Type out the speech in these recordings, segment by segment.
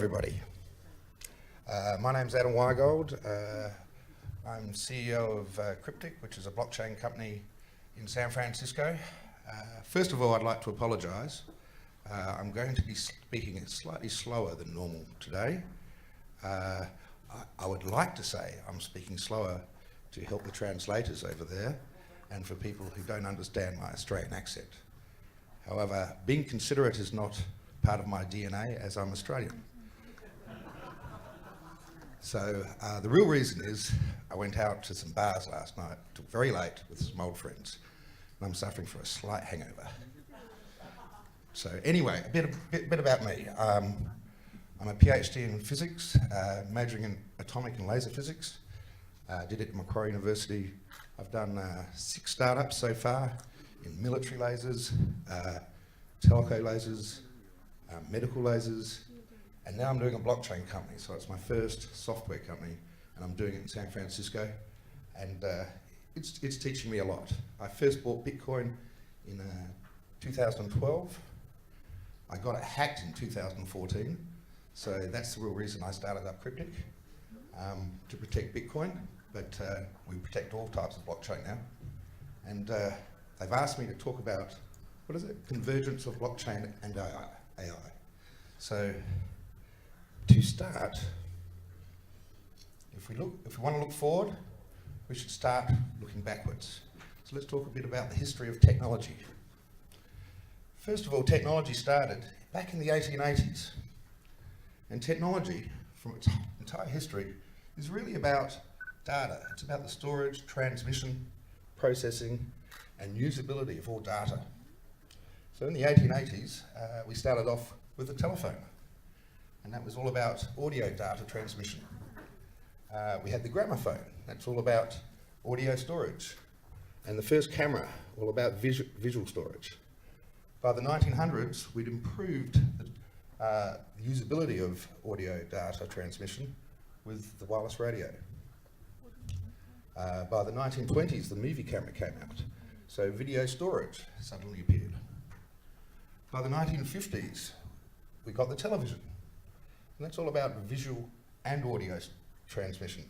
everybody. My name's Adam Weigold. I'm CEO of Cryptyk, which is a blockchain company in San Francisco. First of all, I'd like to apologise. I'm going to be speaking slightly slower than normal today. I would like to say I'm speaking slower to help the translators over there and for people who don't understand my Australian accent. However, being considerate is not part of my DNA, as I'm Australian. So the real reason is I went out to some bars last night till very late with some old friends, and I'm suffering from a slight hangover. So anyway, a bit about me. I'm a PhD in physics, majoring in atomic and laser physics. Did it at Macquarie University. I've done 6 startups so far in military lasers, telco lasers, medical lasers, and now I'm doing a blockchain company. So it's my first software company, and I'm doing it in San Francisco, and it's teaching me a lot. I first bought Bitcoin in 2012. I got it hacked in 2014, so that's the real reason I started up Cryptyk, to protect Bitcoin, but we protect all types of blockchain now. And they've asked me to talk about, what is it? Convergence of blockchain and AI. So to start, if we want to look forward, we should start looking backwards. So let's talk a bit about the history of technology. First of all, technology started back in the 1880s. And technology, from its entire history, is really about data. It's about the storage, transmission, processing, and usability of all data. So in the 1880s, we started off with the telephone, and that was all about audio data transmission. We had the gramophone, that's all about audio storage, and the first camera, all about visual storage. By the 1900s, we'd improved the usability of audio data transmission with the wireless radio. By the 1920s, the movie camera came out, so video storage suddenly appeared. By the 1950s, we got the television, and that's all about visual and audio transmission.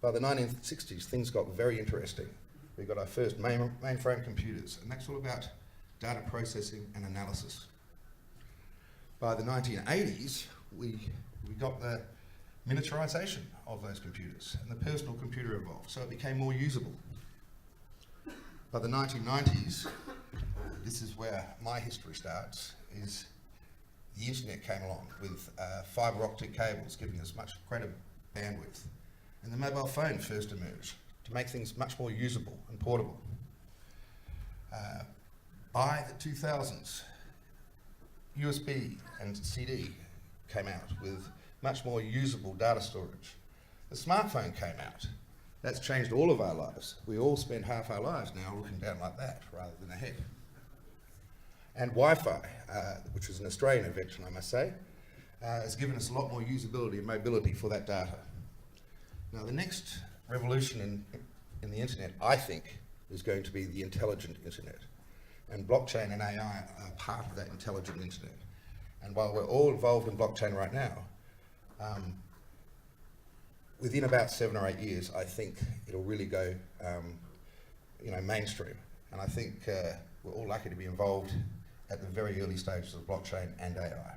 By the 1960s, things got very interesting. We got our first mainframe computers, and that's all about data processing and analysis. By the 1980s, we got the miniaturization of those computers, and the personal computer evolved, so it became more usable. By the 1990s, this is where my history starts, is the internet came along with fibre optic cables giving us much greater bandwidth. And the mobile phone first emerged to make things much more usable and portable. By the 2000s, USB and CD came out with much more usable data storage. The smartphone came out. That's changed all of our lives. We all spend half our lives now looking down like that rather than ahead. And Wi-Fi, which is an Australian invention, I must say, has given us a lot more usability and mobility for that data. Now, the next revolution in the internet, I think, is going to be the intelligent internet. And blockchain and AI are part of that intelligent internet. And while we're all involved in blockchain right now, within about 7 or 8 years, I think it'll really go, mainstream. And I think we're all lucky to be involved at the very early stages of blockchain and AI.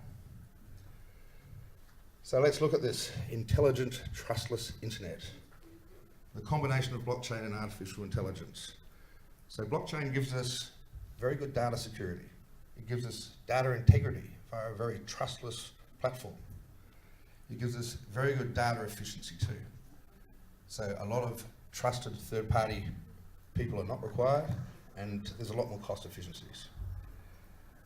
So let's look at this intelligent, trustless internet. The combination of blockchain and artificial intelligence. So blockchain gives us very good data security. It gives us data integrity via a very trustless platform. It gives us very good data efficiency too. So a lot of trusted third-party people are not required, and there's a lot more cost efficiencies.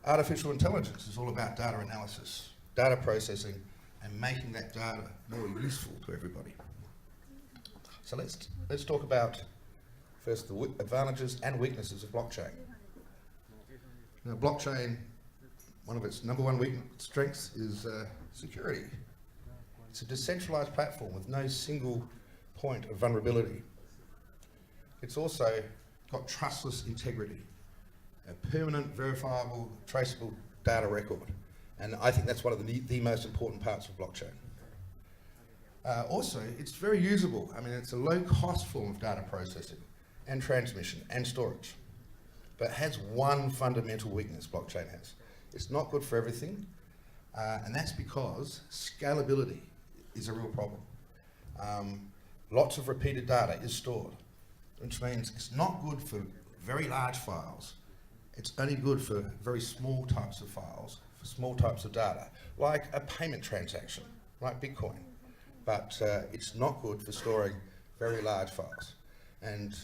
Artificial intelligence is all about data analysis, data processing, and making that data more useful to everybody. So let's talk about first the advantages and weaknesses of blockchain. Now, blockchain, one of its number one strengths is security. It's a decentralized platform with no single point of vulnerability. It's also got trustless integrity, a permanent, verifiable, traceable data record, And I think that's one of the most important parts of blockchain. Also, it's very usable. I mean, it's a low-cost form of data processing and transmission and storage. But it has one fundamental weakness, blockchain has. It's not good for everything, and that's because scalability is a real problem. Lots of repeated data is stored, which means it's not good for very large files. It's only good for very small types of files, for small types of data, like a payment transaction, like Bitcoin. But it's not good for storing very large files. And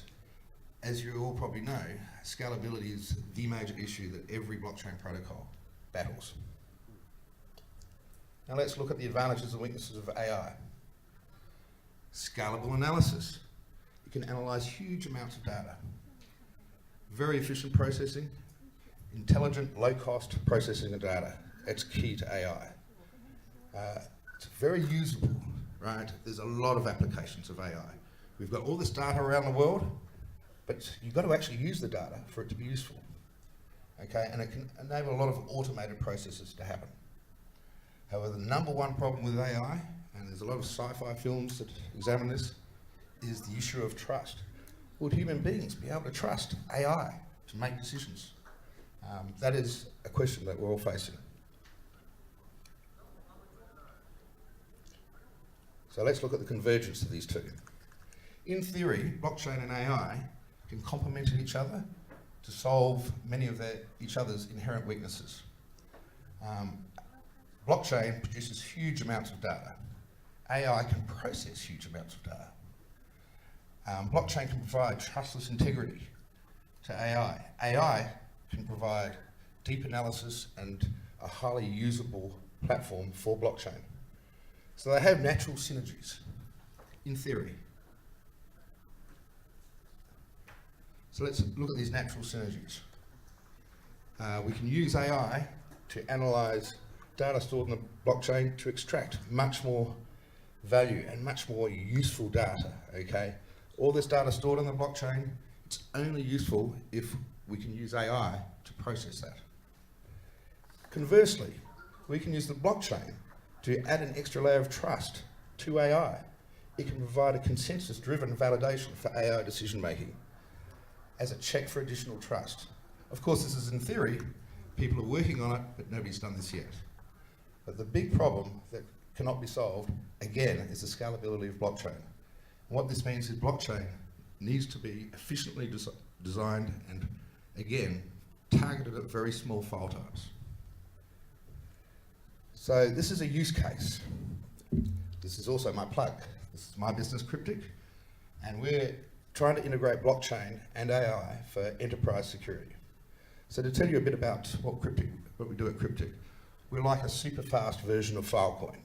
as you all probably know, scalability is the major issue that every blockchain protocol battles. Now let's look at the advantages and weaknesses of AI. Scalable analysis. You can analyze huge amounts of data. Very efficient processing, intelligent, low-cost processing of data. It's key to AI. It's very usable, right? There's a lot of applications of AI. We've got all this data around the world, but you've got to actually use the data for it to be useful. Okay, and it can enable a lot of automated processes to happen. However, the number one problem with AI, and there's a lot of sci-fi films that examine this, is the issue of trust. Would human beings be able to trust AI to make decisions? That is a question that we're all facing. So let's look at the convergence of these two. In theory, blockchain and AI can complement each other to solve many of each other's inherent weaknesses. Blockchain produces huge amounts of data. AI can process huge amounts of data. Blockchain can provide trustless integrity to AI. AI can provide deep analysis and a highly usable platform for blockchain. So they have natural synergies, in theory. So let's look at these natural synergies. We can use AI to analyze data stored in the blockchain to extract much more value and much more useful data, okay? All this data stored in the blockchain, it's only useful if we can use AI to process that. Conversely, we can use the blockchain to add an extra layer of trust to AI. It can provide a consensus-driven validation for AI decision-making as a check for additional trust. Of course, this is in theory. People are working on it, but nobody's done this yet. But the big problem that cannot be solved, again, is the scalability of blockchain. And what this means is blockchain needs to be efficiently designed and, again, targeted at very small file types. So this is a use case. This is also my plug. This is my business, Cryptyk, and we're trying to integrate blockchain and AI for enterprise security. So to tell you a bit about what we do at Cryptyk, we're like a super fast version of Filecoin.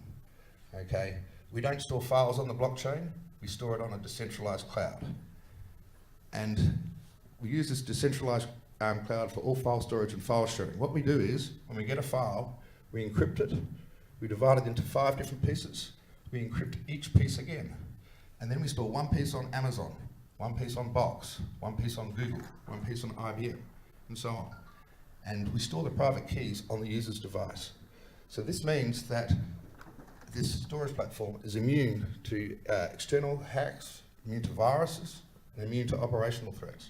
Okay, we don't store files on the blockchain, we store it on a decentralized cloud. And we use this decentralized cloud for all file storage and file sharing. What we do is, when we get a file, we encrypt it, we divide it into 5 different pieces, we encrypt each piece again, and then we store one piece on Amazon, one piece on Box, one piece on Google, one piece on IBM, and so on. And we store the private keys on the user's device. So this means that this storage platform is immune to external hacks, immune to viruses, and immune to operational threats.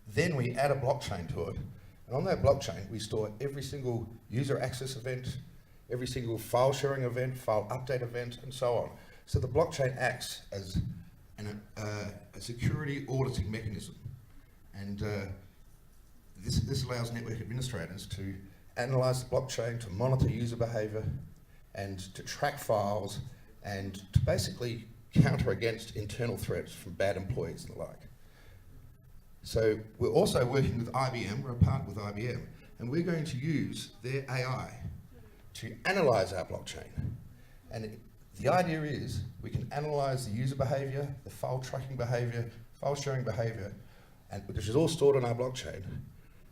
Then we add a blockchain to it, and on that blockchain we store every single user access event, every single file sharing event, file update event, and so on. So the blockchain acts as a security auditing mechanism, and this allows network administrators to analyze the blockchain, to monitor user behavior, and to track files, and to basically counter against internal threats from bad employees and the like. So we're also working with IBM, we're a partner with IBM, and we're going to use their AI to analyze our blockchain. And the idea is we can analyze the user behavior, the file tracking behavior, file sharing behavior, and which is all stored on our blockchain.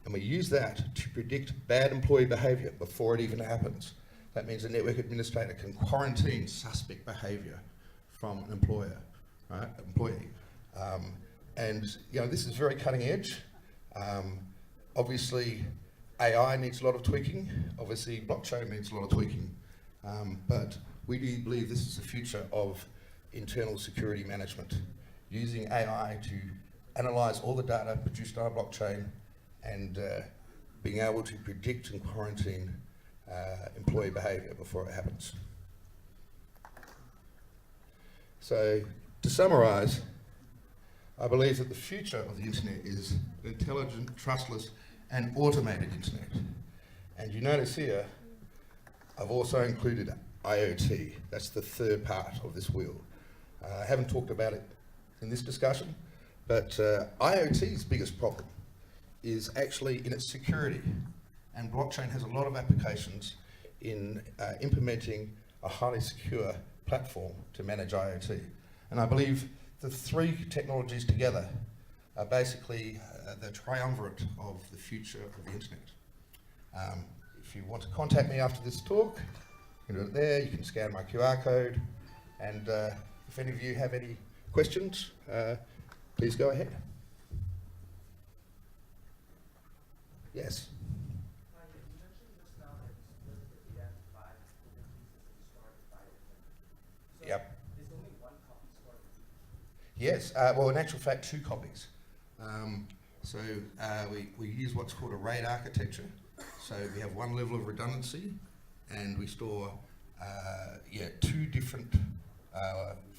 And we use that to predict bad employee behavior before it even happens. That means a network administrator can quarantine suspect behavior from an employee. And you know, this is very cutting edge. Obviously, AI needs a lot of tweaking. Obviously, blockchain needs a lot of tweaking. But we do believe this is the future of internal security management, using AI to analyze all the data produced on a blockchain and being able to predict and quarantine employee behavior before it happens. So, to summarize, I believe that the future of the internet is an intelligent, trustless, and automated internet. And you notice here, I've also included IoT. That's the third part of this wheel. I haven't talked about it in this discussion, but IoT's biggest problem is actually in its security. And blockchain has a lot of applications in implementing a highly secure platform to manage IoT. And I believe the three technologies together are basically the triumvirate of the future of the internet. If you want to contact me after this talk, you can do it there. You can scan my QR code. And if any of you have any questions, please go ahead. Yes? You mentioned just now that you split the data into 5 different pieces and stored in 5 different. So Yep. is only one copy stored? Yes, well, in actual fact, 2 copies. So we use what's called a RAID architecture. So we have one level of redundancy, and we store 2 different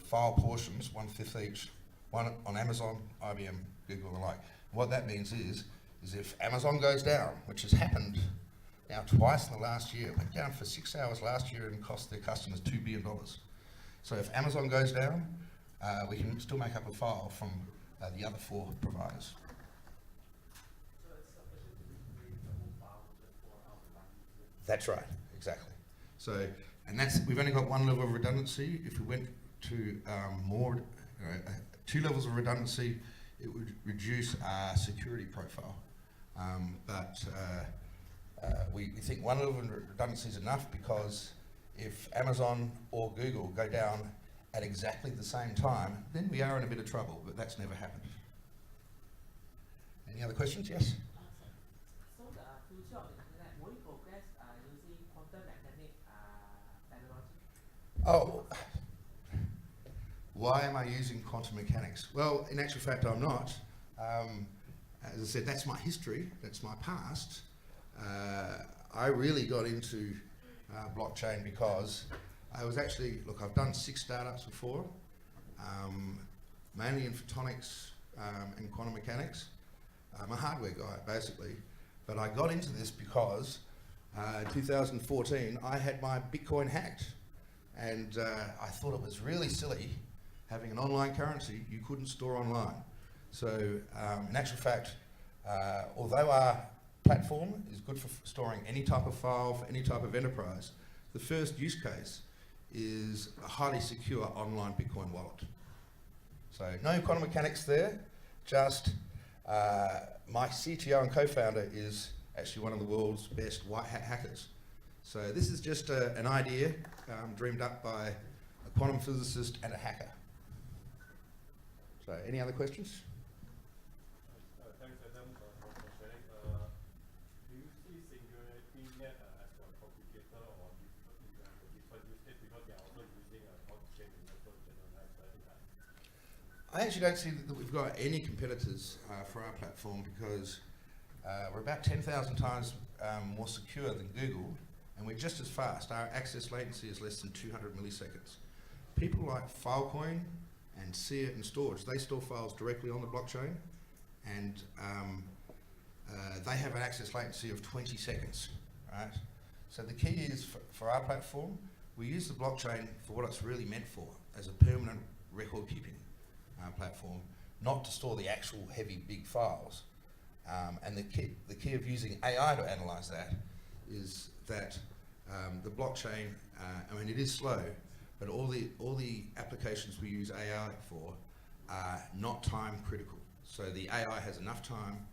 file portions, 1/5 each, one on Amazon, IBM, Google, and the like. What that means is if Amazon goes down, which has happened now twice in the last year, it went down for 6 hours last year and cost their customers $2 billion. So if Amazon goes down, we can still make up a file from the other 4 providers. So it's sufficient to recreate the whole file with just 4 alpha. That's right, exactly. So, and we've only got one level of redundancy. If we went to 2 levels of redundancy, it would reduce our security profile. But we think 1 level of redundancy is enough, because if Amazon or Google go down at exactly the same time, then we are in a bit of trouble, but that's never happened. Any other questions? Yes? So the future of the internet, will it progress using quantum mechanic technology? Oh, why am I using quantum mechanics? Well, in actual fact, I'm not. As I said, that's my history, that's my past. I really got into blockchain because I was actually, I've done 6 startups before, mainly in photonics and quantum mechanics. I'm a hardware guy, basically. But I got into this because in 2014, I had my Bitcoin hacked. And I thought it was really silly having an online currency you couldn't store online. So in actual fact, although our platform is good for storing any type of file for any type of enterprise, the first use case is a highly secure online Bitcoin wallet. So no quantum mechanics there, just my CTO and co-founder is actually one of the world's best white hat hackers. So this is just an idea dreamed up by a quantum physicist and a hacker. So any other questions? Thanks, Adam, for sharing. Do you see Singularity Net as a complicator or different use case, because they are also using blockchain in order to generalize? I actually don't see that we've got any competitors for our platform, because we're about 10,000 times more secure than Google, and we're just as fast. Our access latency is less than 200 milliseconds. People like Filecoin and Sear and Storage, they store files directly on the blockchain, and they have an access latency of 20 seconds, right? So the key is, for our platform, we use the blockchain for what it's really meant for, as a permanent record-keeping platform, not to store the actual heavy, big files. And the key of using AI to analyze that is that the blockchain, it is slow, but all the applications we use AI for are not time critical. So the AI has enough time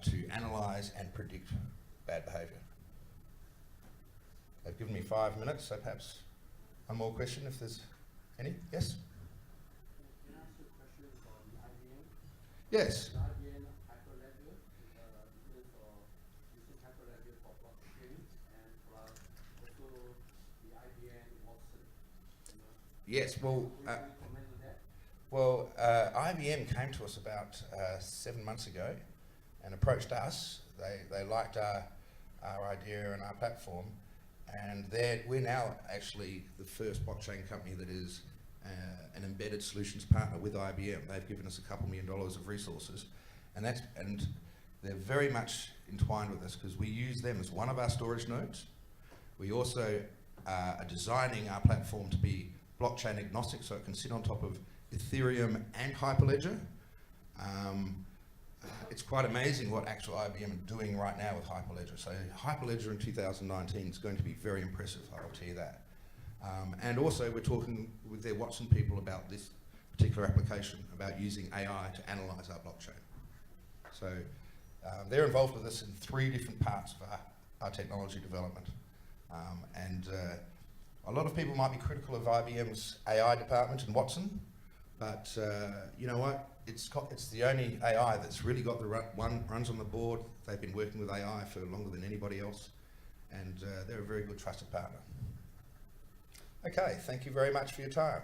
to analyze and predict bad behavior. They've given me 5 minutes, so perhaps one more question if there's any. Yes? Can I ask you a question on IBM? Yes. IBM Hyperledger, using Hyperledger Yes, well, Would you comment on that? well, IBM came to us about 7 months ago and approached us. They liked our idea and our platform, and we're now actually the first blockchain company that is an embedded solutions partner with IBM. They've given us $2 million of resources, and they're very much entwined with us because we use them as one of our storage nodes. We also are designing our platform to be blockchain agnostic, so it can sit on top of Ethereum and Hyperledger. It's quite amazing what actual IBM are doing right now with Hyperledger. So Hyperledger in 2019 is going to be very impressive, I'll tell you that. And also we're talking with their Watson people about this particular application, about using AI to analyze our blockchain. So they're involved with us in 3 different parts of our technology development. A lot of people might be critical of IBM's AI department and Watson, but you know what? It's the only AI that's really got the runs on the board. They've been working with AI for longer than anybody else, and they're a very good trusted partner. Okay, thank you very much for your time.